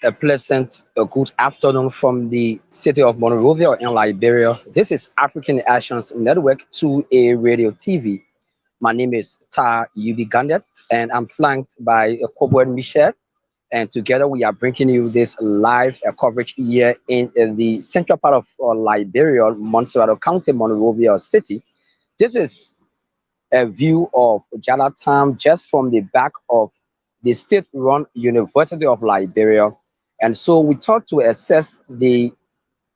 A pleasant, a good afternoon from the city of Monrovia in Liberia. This is African Actions Network 2A Radio TV. My name is Ta Yubi Gandet, and I'm flanked by Cobweb Michel. And together we are bringing you this live coverage here in the central part of Liberia, Montserrat County, Monrovia City. This is a view of Jallah Town just from the back of the state-run University of Liberia. And so we thought to assess the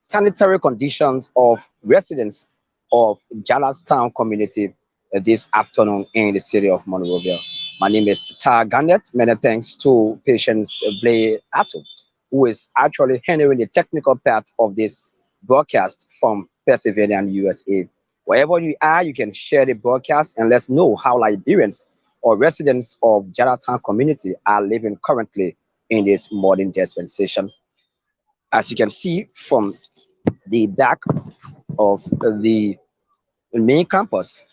sanitary conditions of residents of Jallah Town community this afternoon in the city of Monrovia. My name is Tar Garnett. Many thanks to Patience Blay Atto, who is actually handling the technical part of this broadcast from Pennsylvania, USA. Wherever you are, you can share the broadcast and let's know how Liberians or residents of Jaratown community are living currently in this modern dispensation. As you can see from the back of the main campus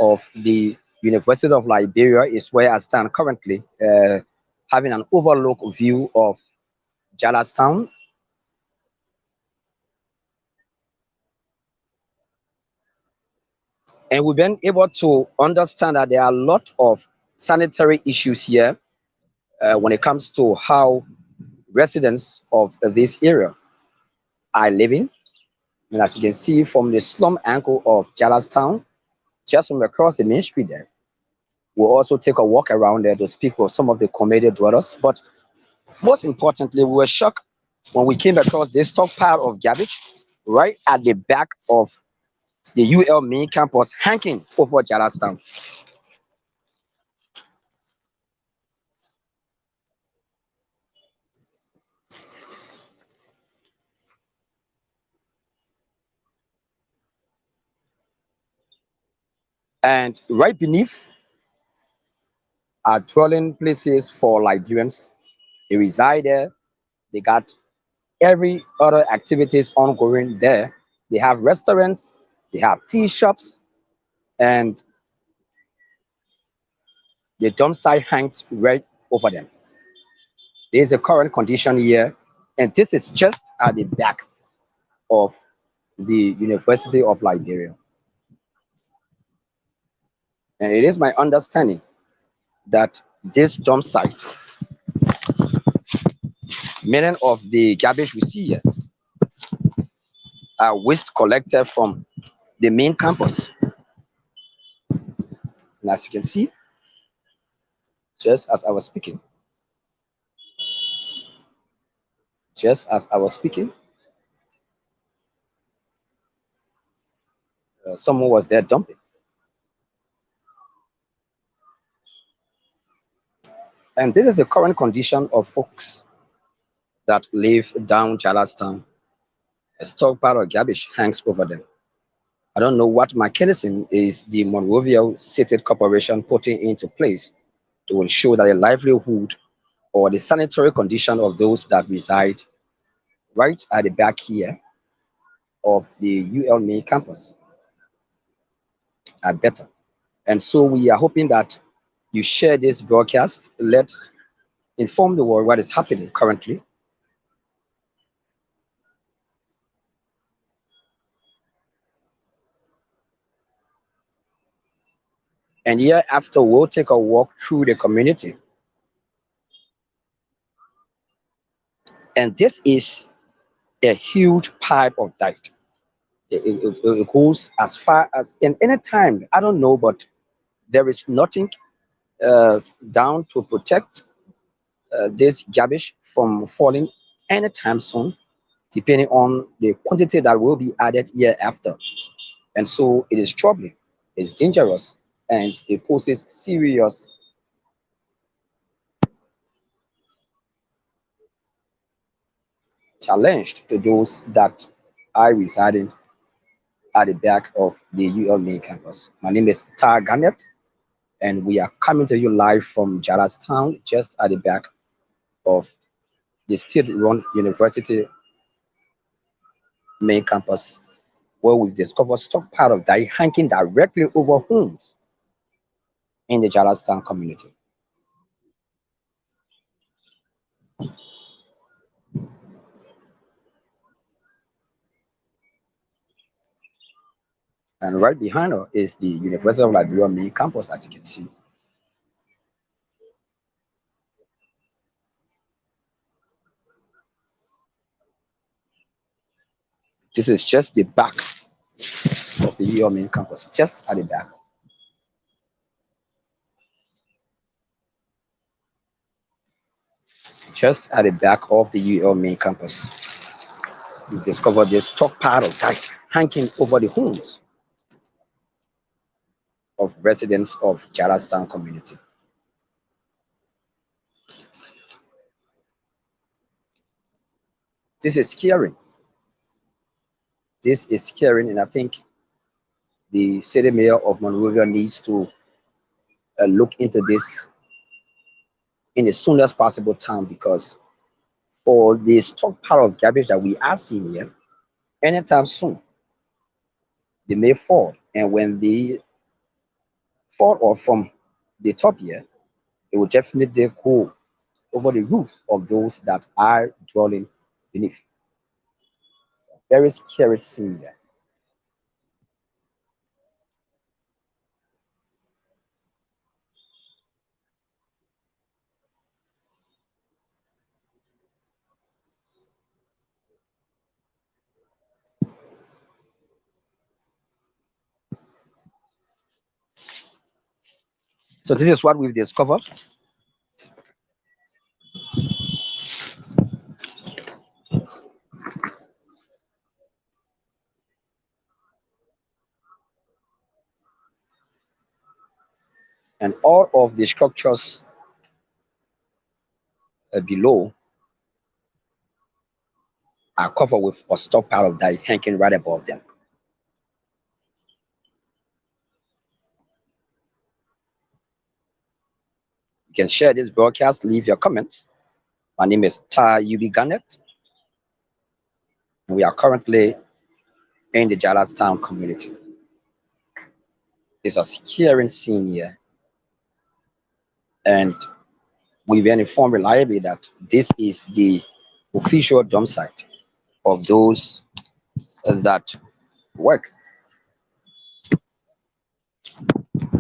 of the University of Liberia is where I stand currently, having an overlook view of Jallastown. And we've been able to understand that there are a lot of sanitary issues here when it comes to how residents of this area are living. And as you can see from the slum angle of Jallastown, just from across the main street there, we'll also take a walk around there to speak with some of the community dwellers. But most importantly, we were shocked when we came across this stockpile of garbage right at the back of the UL main campus hanging over Jallastown. And right beneath are dwelling places for Liberians. They reside there. They got every other activities ongoing there. They have restaurants, they have tea shops, and the dump site hangs right over them. There is a current condition here, and this is just at the back of the University of Liberia. And it is my understanding that this dump site, many of the garbage we see here are waste collected from the main campus. And as you can see, just as I was speaking, just as I was speaking, someone was there dumping. And this is the current condition of folks that live down Charlestown. A stockpile of garbage hangs over them. I don't know what mechanism is the Monrovia City Corporation putting into place to ensure that the livelihood or the sanitary condition of those that reside right at the back here of the UL main campus are better. And so we are hoping that you share this broadcast. Let's inform the world what is happening currently. And here after we'll take a walk through the community. And this is a huge pipe of dirt. It goes as far as in any time, I don't know, but there is nothing down to protect this garbage from falling anytime soon, depending on the quantity that will be added year after. And so it is troubling, it's dangerous, and it poses serious challenge to those that are residing at the back of the UL main campus. My name is Tar Garnett, and we are coming to you live from Town, just at the back of the state-run university main campus, where we've discovered stockpile of dye hanging directly over homes in the Town community. And right behind her is the University of Liberia main campus, as you can see. This is just the back of the UL main campus, just at the back. Just at the back of the UL main campus, we discovered this stockpile of dye hanging over the homes of residents of Jallah Town community. This is scary. This is scary, and I think the city mayor of Monrovia needs to look into this in the soonest possible time, because for the stockpile of garbage that we are seeing here, anytime soon they may fall, and when they fall off from the top here, it will definitely go over the roof of those that are dwelling beneath. It's a very scary scene here. So this is what we've discovered, and all of the structures below are covered with a stockpile of dye hanging right above them. You can share this broadcast, leave your comments. My name is Ubi Garnett, and we are currently in the Jallas Town community. It's a scary scene here, and we've been informed reliably that this is the official dump site of those that work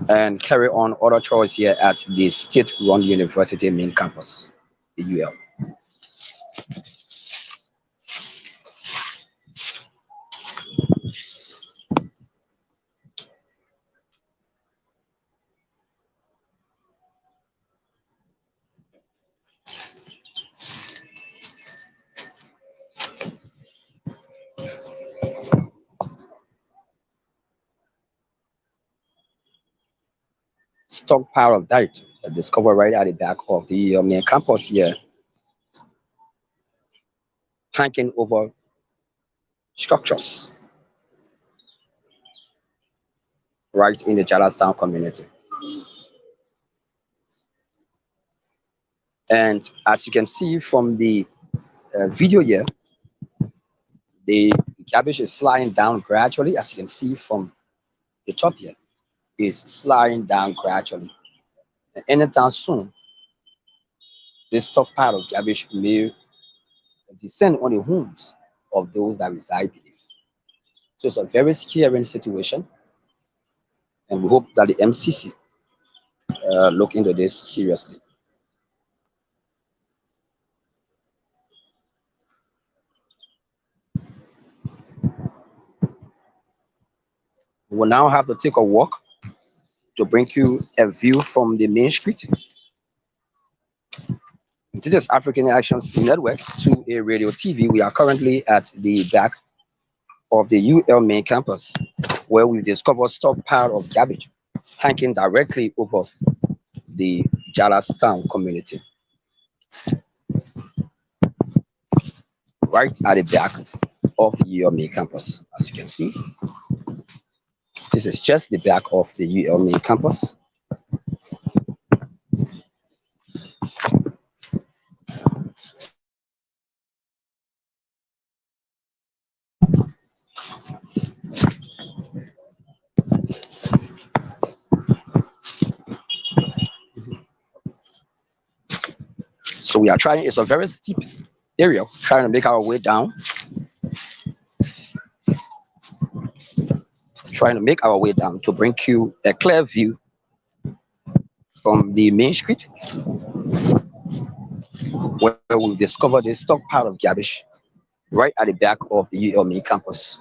and carry on other chores here at the state-run university main campus, the UL. Stockpile of dirt discovered right at the back of the main campus here, hanging over structures right in the Town community. And as you can see from the video here, the garbage is sliding down gradually. As you can see from the top here, is sliding down gradually. And anytime soon, this stockpile of garbage may descend on the homes of those that reside beneath. So it's a very scary situation, and we hope that the MCC look into this seriously. We will now have to take a walk to bring you a view from the main street. This is African Actions Network to a radio TV. We are currently at the back of the UL main campus, where we discovered stockpile of garbage hanging directly over the Jallas Town community, right at the back of the UL main campus. As you can see, this is just the back of the UL main campus. So we are trying, it's a very steep area, trying to make our way down, trying to make our way down to bring you a clear view from the main street where we discovered a stockpile of garbage right at the back of the UL main campus.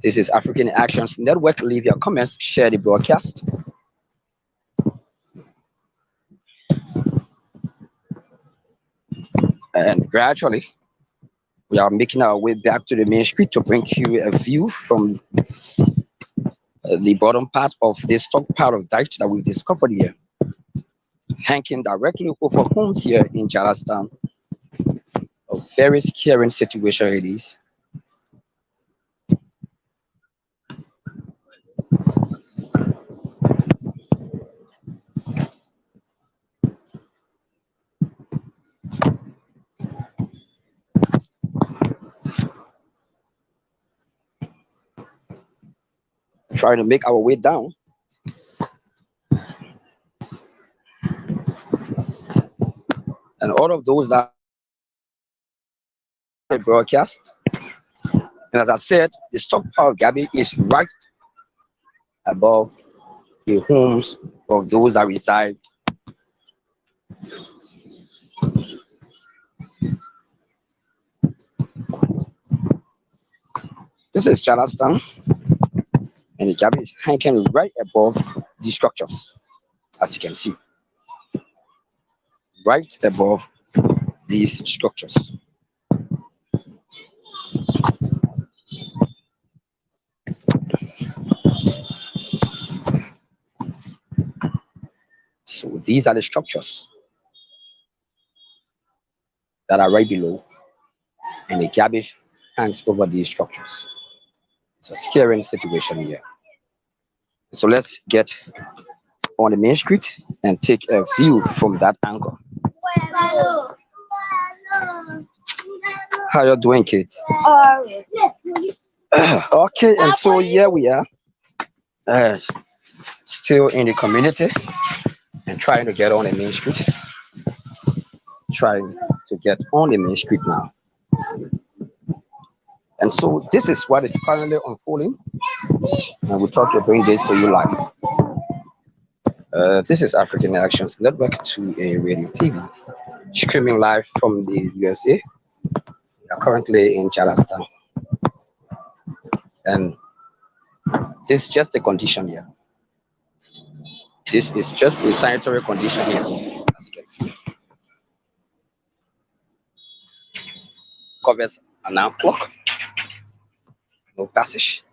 This is African Actions Network. Leave your comments, share the broadcast, and gradually we are making our way back to the main street to bring you a view from the bottom part of this stockpile of dirt that we discovered here, hanging directly over homes here in Jallah. A very scary situation it is. Trying to make our way down, and all of those that broadcast. And as I said, the stockpile of garbage is right above the homes of those that reside. This is Charleston, and the garbage is hanging right above the structures, as you can see, right above these structures. So these are the structures that are right below, and the garbage hangs over these structures. It's a scary situation here. So let's get on the main street and take a view from that angle. How you doing, kids? Okay, and so here we are, uh, still in the community and trying to get on the main street. Trying to get on the main street now. And so this is what is currently unfolding, and we thought to bring this to you live. This is African Actions Network to a radio TV, streaming live from the USA. We are currently in Charleston, and this is just the condition here. This is just the sanitary condition here, as you can see. Covers an half clock, no passage.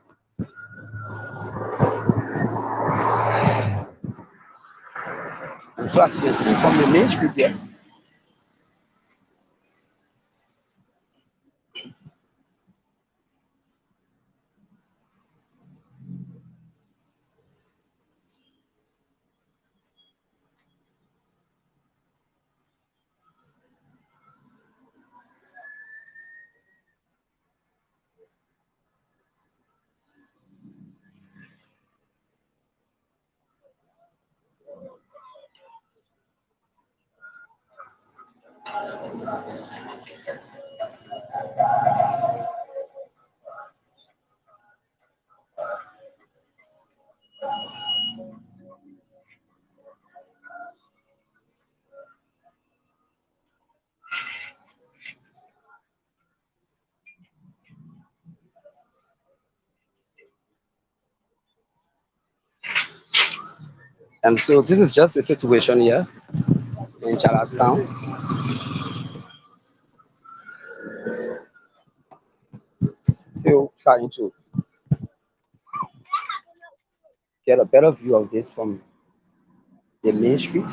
And so as you can see from the main street here, and so this is just the situation here in Charlestown. Still trying to get a better view of this from the main street.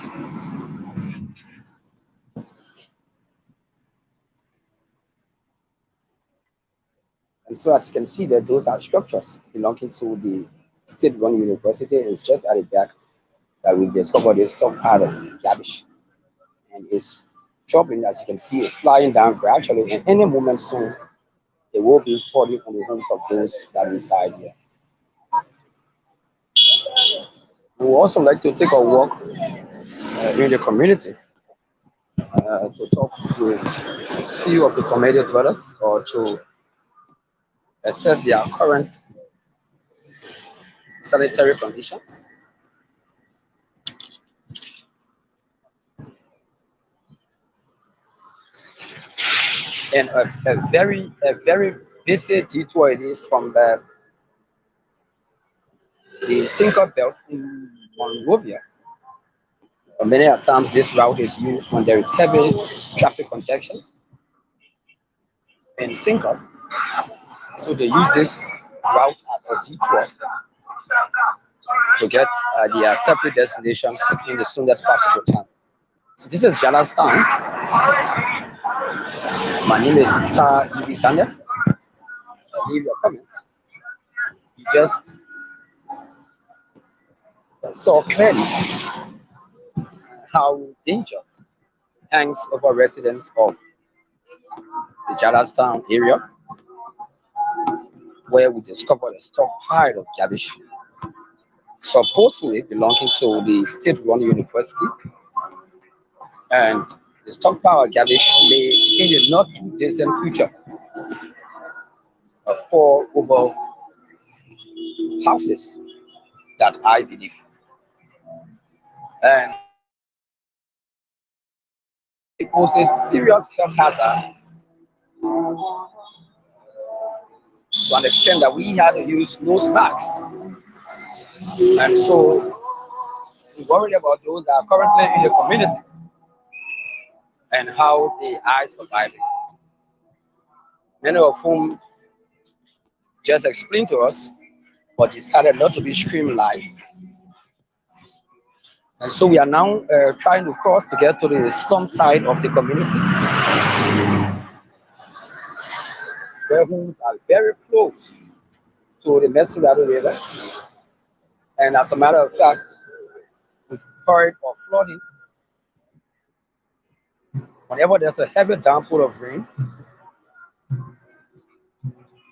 And so as you can see that those are structures belonging to the state-run university, and it's just at the back that we discovered this stockpile of garbage. And it's dropping, as you can see, it's sliding down gradually, and any moment soon it will be falling on the homes of those that reside here. We would also like to take a walk in the community to talk to a few of the community dwellers, or to assess their current sanitary conditions, and a very busy detour it is from the sinker belt in Monrovia. Many a times this route is used when there is heavy traffic congestion in Sinker, so they use this route as a detour to get their separate destinations in the soonest possible time. So this is Jallah's town. My name is Tar Ibikanda. Leave your comments. You just saw clearly how danger hangs over residents of the Jallah's town area, where we discovered a stockpile of garbage supposedly belonging to the state-run university, and the stockpile of garbage may, in the not too distant future, fall over houses that I believe. And it poses serious health hazard to an extent that we had to use nose masks. And so we worried about those that are currently in the community and how they are surviving. Many of whom just explained to us, but decided not to be screamed live. And so we are now trying to cross to get to the slum side of the community, where homes are very close to the Messurado River. And as a matter of fact, with current or flooding, whenever there's a heavy downpour of rain,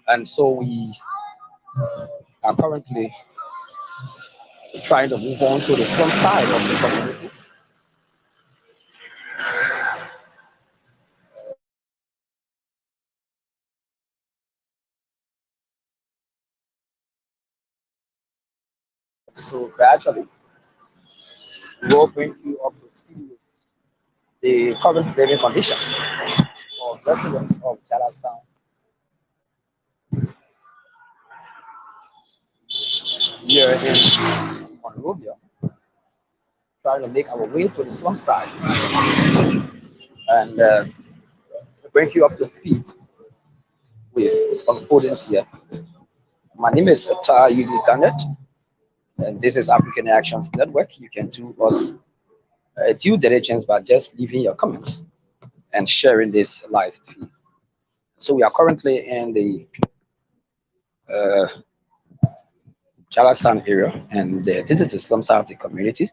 and so we are currently trying to move on to the slum side of the community. So gradually, we'll bring you up to speed with the current living condition of residents of Charlestown here in Monrovia, trying to make our way to the slum side and bring you up to speed with unfoldings here. My name is Atar Yuli Garnett, and this is African Actions Network. You can do us due diligence by just leaving your comments and sharing this live feed. So we are currently in the uh, Jalasan area, and this is the slum side of the community.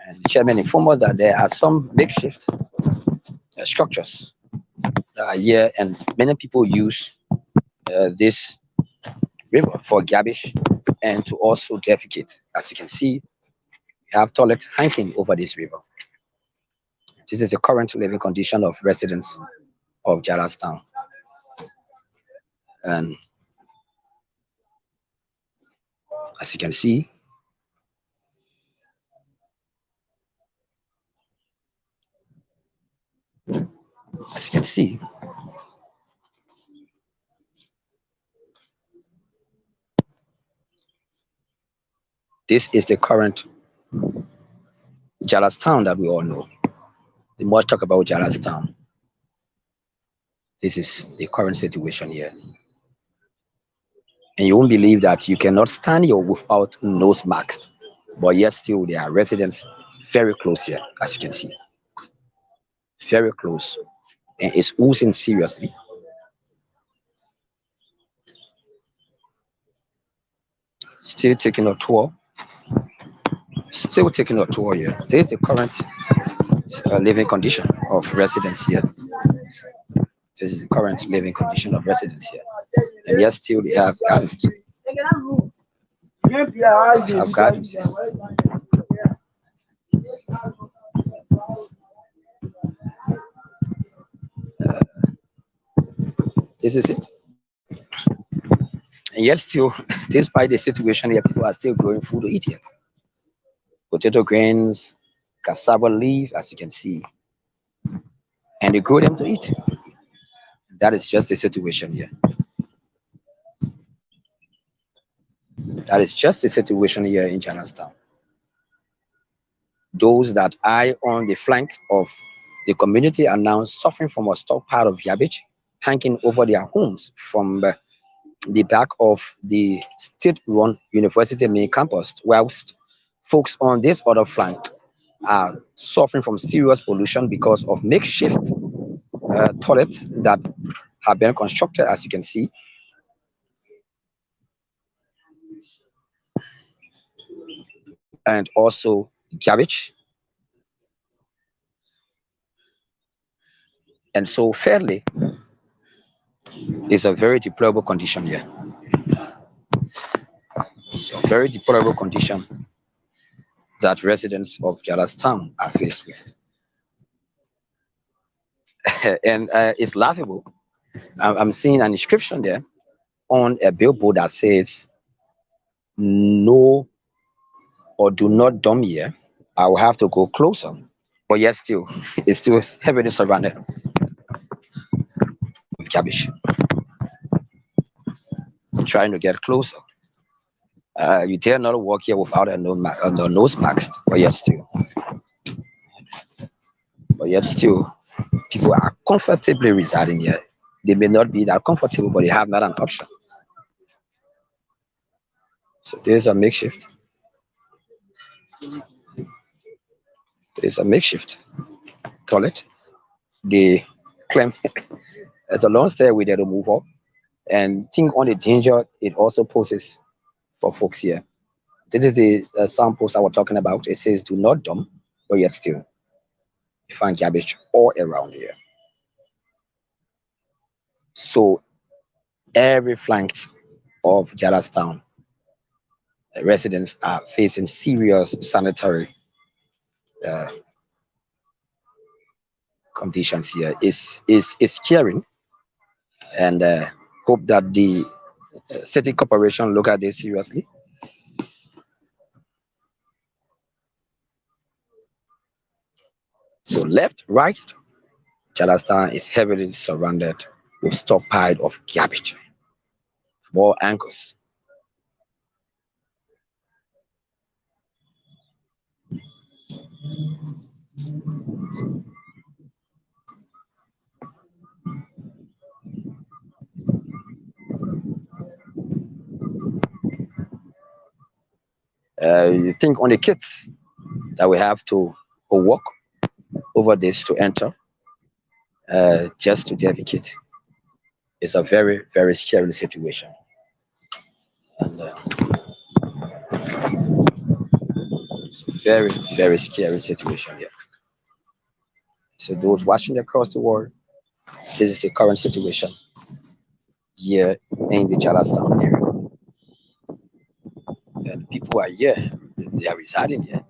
And the chairman informed us that there are some makeshift structures that are here, and many people use this river for garbage and to also defecate. As you can see, we have toilets hanging over this river. This is the current living condition of residents of Jalastown. And as you can see, as you can see, this is the current Jalastown that we all know. The more talk about Jalastown, this is the current situation here. And you won't believe that you cannot stand here without nose masks, but yet still there are residents very close here, as you can see, very close, and it's oozing seriously. Still taking a tour, still taking a tour here. This is the current living condition of residents here. This is the current living condition of residents here, and yet still they have gardens. Have gardens. This is it. And yet still, despite the situation here, people are still growing food to eat here. Potato grains, cassava leaf, as you can see, and they grow them to eat. That is just the situation here. That is just the situation here in Chinatown. Those that eye on the flank of the community are now suffering from a stockpile of garbage hanging over their homes from the back of the state-run university main campus, whilst folks on this other flank are suffering from serious pollution because of makeshift toilets that have been constructed, as you can see, and also garbage. And so, fairly, is a very deplorable condition here. So, very deplorable condition that residents of Jallas town are faced with. And it's laughable. I'm seeing an inscription there on a billboard that says, "No or do not dump here." I will have to go closer. But yet, still, it's still heavily surrounded with garbage. Trying to get closer. You dare not walk here without a nose mask. But yet still, people are comfortably residing here. They may not be that comfortable, but they have not an option. So there's a makeshift. There's a makeshift toilet. They claim there's a long stairway there to move up, and think on the danger it also poses for folks here. This is the signpost I was talking about. It says "Do not dump," but yet still, you find garbage all around here. So every flank of Town residents are facing serious sanitary uh, conditions here. Is scaring, and hope that the city corporation look at this seriously. So left, right, Town is heavily surrounded with stockpile of garbage from all angles. You think on the kids that we have to walk over this to enter just to defecate. It's a very, very scary situation. And it's a very, very scary situation here. So those watching across the world, this is the current situation here in the Charlestown area. And people are here, they are residing here.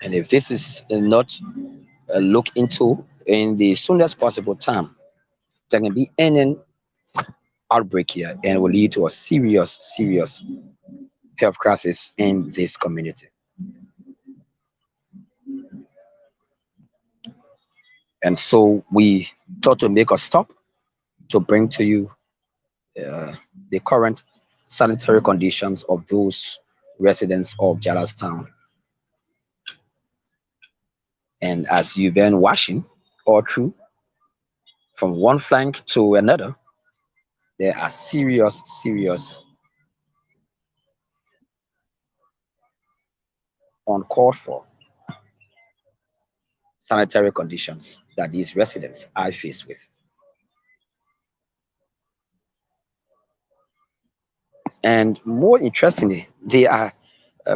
And if this is not looked into in the soonest possible time, there can be any outbreak here and will lead to a serious, serious health crisis in this community. And so we thought to make a stop to bring to you uh, the current sanitary conditions of those residents of Town. And as you've been watching all through from one flank to another, there are serious, serious, uncalled for sanitary conditions that these residents are faced with. And more interestingly, they are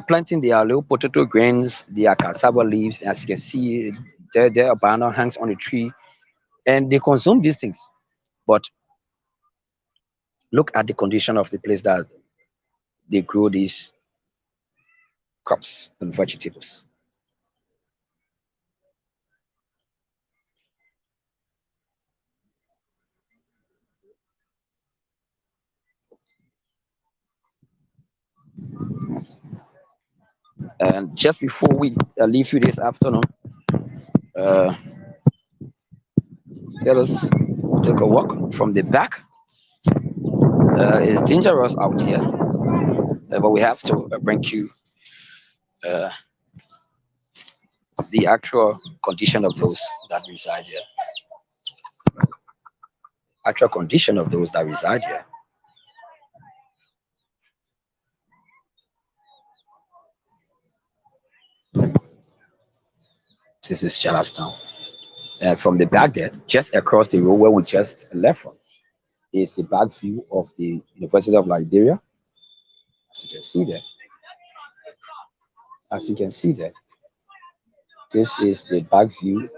planting their little potato grains, their cassava leaves. As you can see, their banana hangs on the tree, and they consume these things. But look at the condition of the place that they grow these crops and vegetables. And just before we leave you this afternoon, uh, let us take a walk from the back. It's dangerous out here, but we have to bring you uh, the actual condition of those that reside here. Actual condition of those that reside here. This is Charlestown. From the back there, just across the road where we just left from, is the back view of the University of Liberia. As you can see there, as you can see there, this is the back view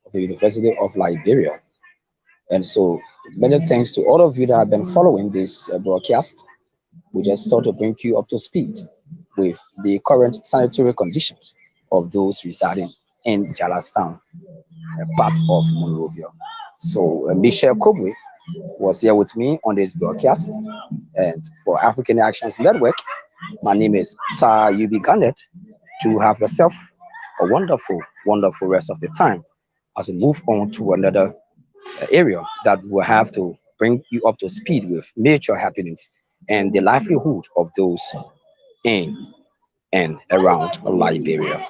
of the University of Liberia. And so, many thanks to all of you that have been following this broadcast. We just thought to bring you up to speed with the current sanitary conditions of those residing in Jallah, a part of Monrovia. So, Michelle Kobwe was here with me on this broadcast. And for African Actions Network, my name is Ta Yubi Garnet. To have yourself a wonderful, wonderful rest of the time as we move on to another area that will have to bring you up to speed with nature happenings and the livelihood of those in and around Liberia.